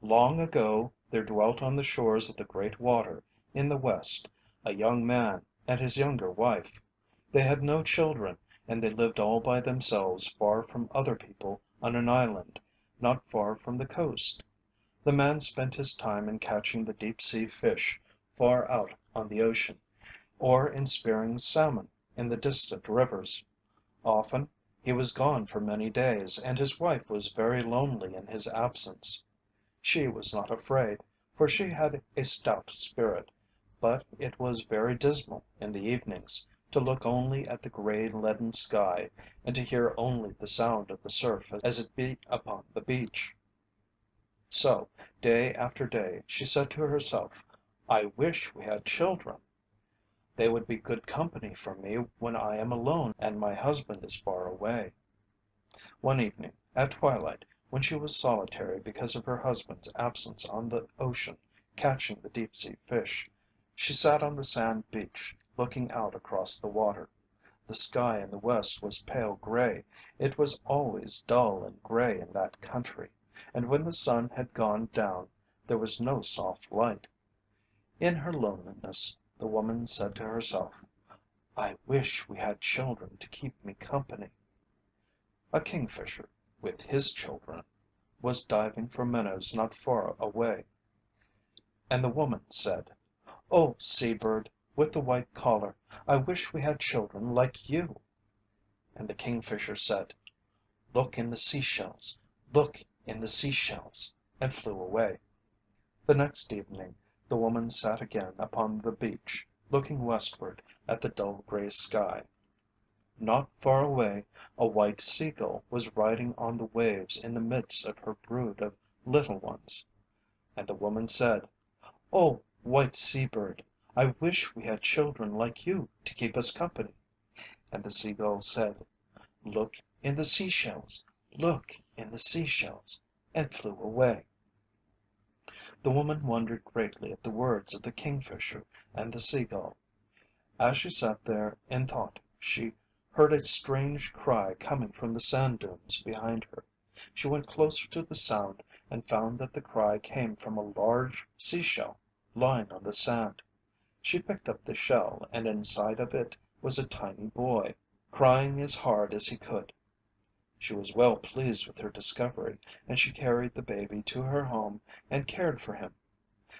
Long ago there dwelt on the shores of the great water in the west a young man and his younger wife. They had no children, and they lived all by themselves far from other people on an island not far from the coast. The man spent his time in catching the deep sea fish far out on the ocean, or in spearing salmon in the distant rivers. Often he was gone for many days, and his wife was very lonely in his absence. She was not afraid, for she had a stout spirit, but it was very dismal in the evenings to look only at the gray leaden sky and to hear only the sound of the surf as it beat upon the beach. So, day after day, she said to herself, "I wish we had children. They would be good company for me when I am alone and my husband is far away." One evening, at twilight, when she was solitary because of her husband's absence on the ocean catching the deep sea fish, she sat on the sand beach looking out across the water. The sky in the west was pale gray. It was always dull and gray in that country, and when the sun had gone down there was no soft light. In her loneliness the woman said to herself, "I wish we had children to keep me company." A kingfisher, with his children, was diving for minnows not far away, and the woman said, "Oh, seabird with the white collar, I wish we had children like you." And the kingfisher said, "Look in the seashells, look in the seashells," and flew away. The next evening the woman sat again upon the beach, looking westward at the dull gray sky. Not far away a white seagull was riding on the waves in the midst of her brood of little ones. And the woman said, "Oh, white seabird, I wish we had children like you to keep us company." And the seagull said, "Look in the seashells, look in the seashells," and flew away. The woman wondered greatly at the words of the kingfisher and the seagull. As she sat there in thought, she heard a strange cry coming from the sand dunes behind her. She went closer to the sound and found that the cry came from a large seashell lying on the sand. She picked up the shell, and inside of it was a tiny boy, crying as hard as he could. She was well pleased with her discovery, and she carried the baby to her home and cared for him.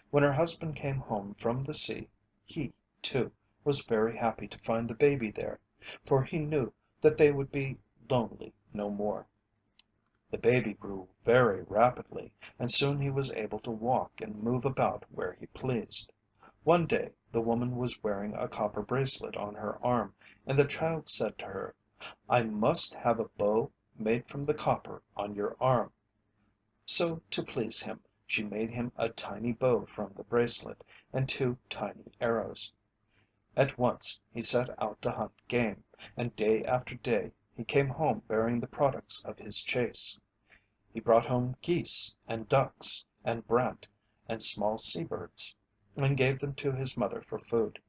When her husband came home from the sea, he, too, was very happy to find the baby there, for he knew that they would be lonely no more. The baby grew very rapidly, and soon he was able to walk and move about where he pleased. One day the woman was wearing a copper bracelet on her arm, and the child said to her, "I must have a bow made from the copper on your arm." So to please him, she made him a tiny bow from the bracelet, and two tiny arrows. At once he set out to hunt game, and day after day he came home bearing the products of his chase. He brought home geese and ducks and brant and small seabirds, and gave them to his mother for food.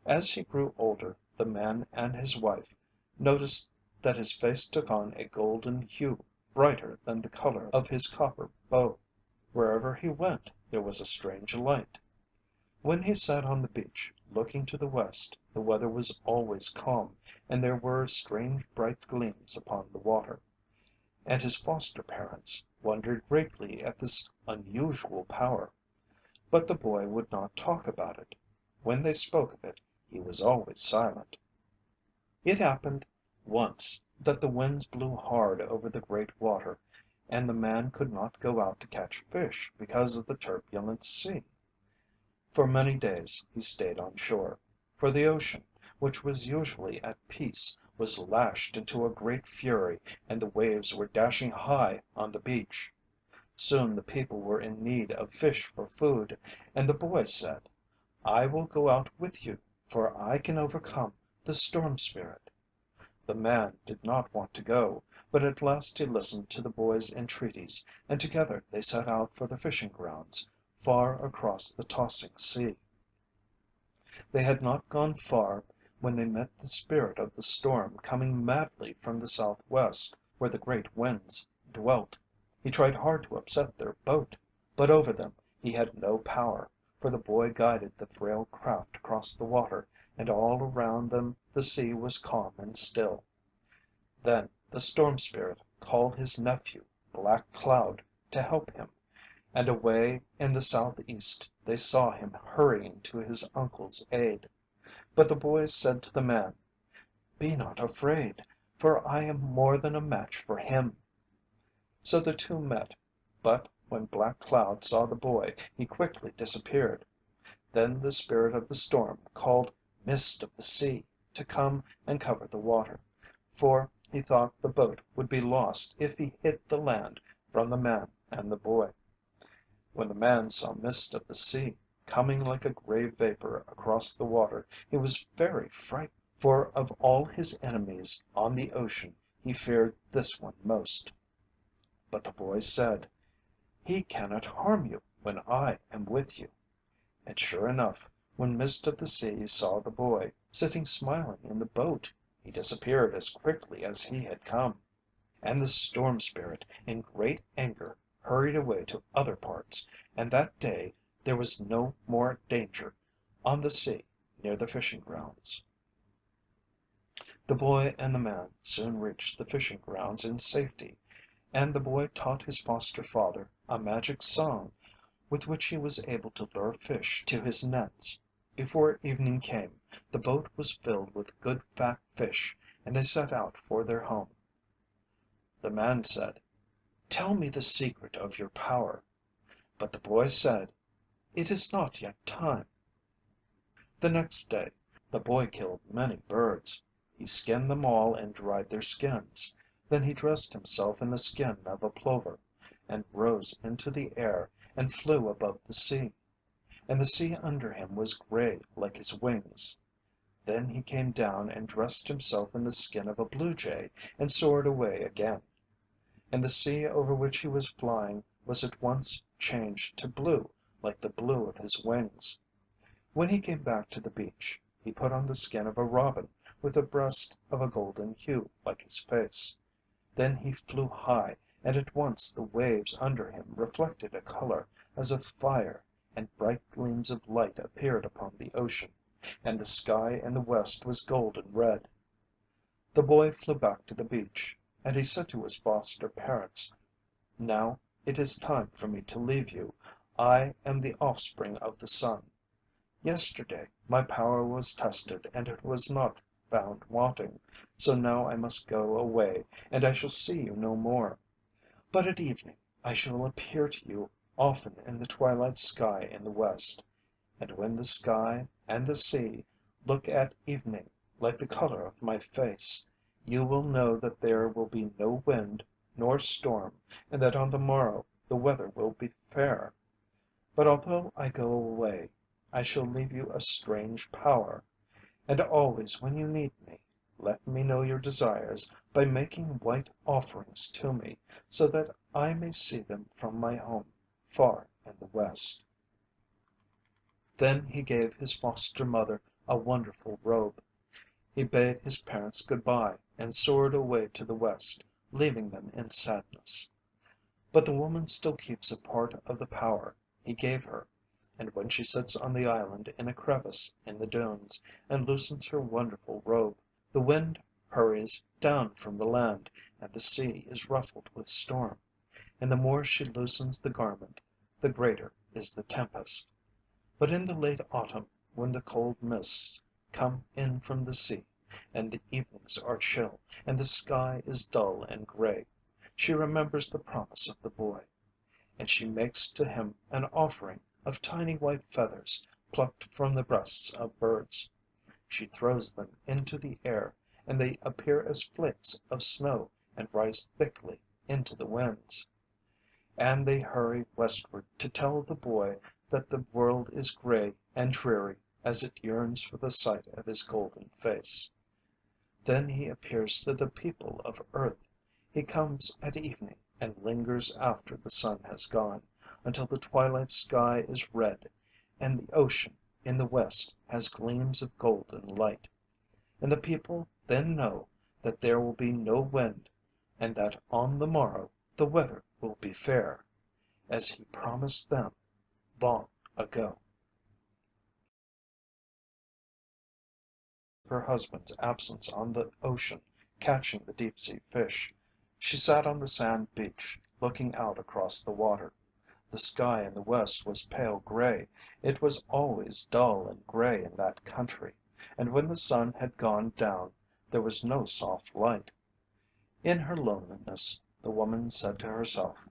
As he grew older, the man and his wife noticed that his face took on a golden hue brighter than the color of his copper bow. Wherever he went, there was a strange light. When he sat on the beach looking to the west, the weather was always calm, and there were strange bright gleams upon the water. And his foster parents wondered greatly at this unusual power. But the boy would not talk about it. When they spoke of it, he was always silent. It happened once that the winds blew hard over the great water, and the man could not go out to catch fish because of the turbulent sea. For many days he stayed on shore, for the ocean, which was usually at peace, was lashed into a great fury, and the waves were dashing high on the beach. Soon the people were in need of fish for food, and the boy said, "I will go out with you, for I can overcome the storm spirit." The man did not want to go, but at last he listened to the boy's entreaties, and together they set out for the fishing grounds, far across the tossing sea. They had not gone far when they met the spirit of the storm coming madly from the southwest, where the great winds dwelt. He tried hard to upset their boat, But over them he had no power, for the boy guided the frail craft across the water, and all around them the sea was calm and still. Then the storm spirit called his nephew, Black Cloud, to help him, and away in the southeast they saw him hurrying to his uncle's aid. But the boy said to the man, "Be not afraid, for I am more than a match for him." So the two met, but when Black Cloud saw the boy he quickly disappeared. Then the spirit of the storm called Mist of the Sea to come and cover the water, for he thought the boat would be lost if he hid the land from the man and the boy. When the man saw Mist of the Sea coming like a gray vapor across the water, he was very frightened, for of all his enemies on the ocean he feared this one most. But the boy said, "He cannot harm you when I am with you." And sure enough, when Mist of the Sea saw the boy sitting smiling in the boat, he disappeared as quickly as he had come. And the storm spirit, in great anger, hurried away to other parts, and that day there was no more danger on the sea near the fishing grounds. The boy and the man soon reached the fishing grounds in safety, and the boy taught his foster father a magic song with which he was able to lure fish to his nets. Before evening came, the boat was filled with good fat fish, and they set out for their home. The man said, "Tell me the secret of your power." But the boy said, "It is not yet time." The next day the boy killed many birds. He skinned them all and dried their skins. Then he dressed himself in the skin of a plover, and rose into the air and flew above the sea. And the sea under him was gray like his wings. Then he came down and dressed himself in the skin of a blue jay and soared away again. And the sea over which he was flying was at once changed to blue like the blue of his wings. When he came back to the beach, he put on the skin of a robin with a breast of a golden hue like his face. Then he flew high, and at once the waves under him reflected a color as of fire, and bright gleams of light appeared upon the ocean, and the sky in the west was golden red. The boy flew back to the beach, and he said to his foster parents, "Now it is time for me to leave you. I am the offspring of the sun. Yesterday my power was tested and it was not found wanting, so now I must go away and I shall see you no more. But at evening I shall appear to you often in the twilight sky in the west. And when the sky and the sea look at evening like the color of my face, you will know that there will be no wind nor storm, and that on the morrow the weather will be fair. But although I go away, I shall leave you a strange power. And always when you need me, let me know your desires by making white offerings to me, so that I may see them from my home far in the west." Then he gave his foster mother a wonderful robe. He bade his parents good bye and soared away to the west, leaving them in sadness. But the woman still keeps a part of the power he gave her, and when she sits on the island in a crevice in the dunes and loosens her wonderful robe, the wind hurries down from the land and the sea is ruffled with storm. And the more she loosens the garment, the greater is the tempest. But in the late autumn, when the cold mists come in from the sea, and the evenings are chill, and the sky is dull and gray, she remembers the promise of the boy, and she makes to him an offering of tiny white feathers plucked from the breasts of birds. She throws them into the air, and they appear as flakes of snow and rise thickly into the winds. And they hurry westward to tell the boy that the world is gray and dreary as it yearns for the sight of his golden face. Then he appears to the people of earth. He comes at evening and lingers after the sun has gone, until the twilight sky is red and the ocean in the west has gleams of golden light. And the people then know that there will be no wind, and that on the morrow the weather will be fair. as he promised them long ago. Her husband's absence on the ocean catching the deep sea fish, she sat on the sand beach looking out across the water. The sky in the west was pale gray. It was always dull and gray in that country, and when the sun had gone down there was no soft light. In her loneliness the woman said to herself,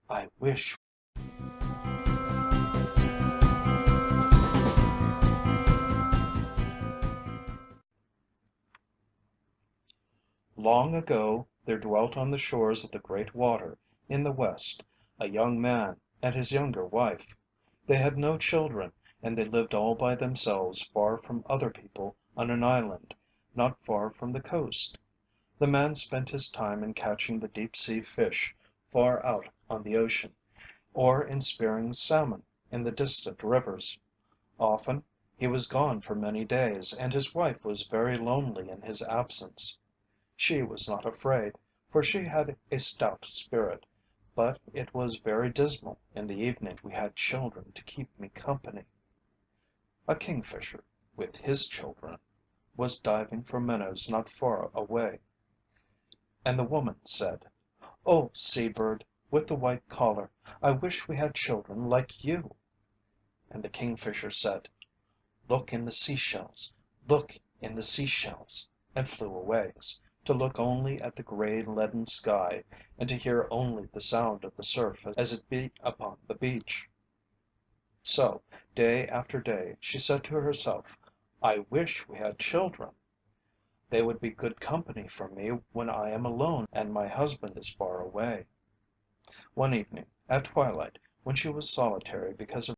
"I wish long ago there dwelt on the shores of the great water in the west a young man and his younger wife. They had no children, and they lived all by themselves far from other people on an island not far from the coast. The man spent his time in catching the deep sea fish far out on the ocean, or in spearing salmon in the distant rivers. Often he was gone for many days, and his wife was very lonely in his absence. She was not afraid, for she had a stout spirit, but it was very dismal in the evening. We had children to keep me company." A kingfisher, with his children, was diving for minnows not far away, and the woman said, "Oh, sea bird with the white collar, I wish we had children like you." And the kingfisher said, "Look in the seashells, look in the seashells," and flew away, to look only at the gray leaden sky, and to hear only the sound of the surf as it beat upon the beach. So, day after day, she said to herself, "I wish we had children. They would be good company for me when I am alone and my husband is far away." One evening, at twilight, when she was solitary because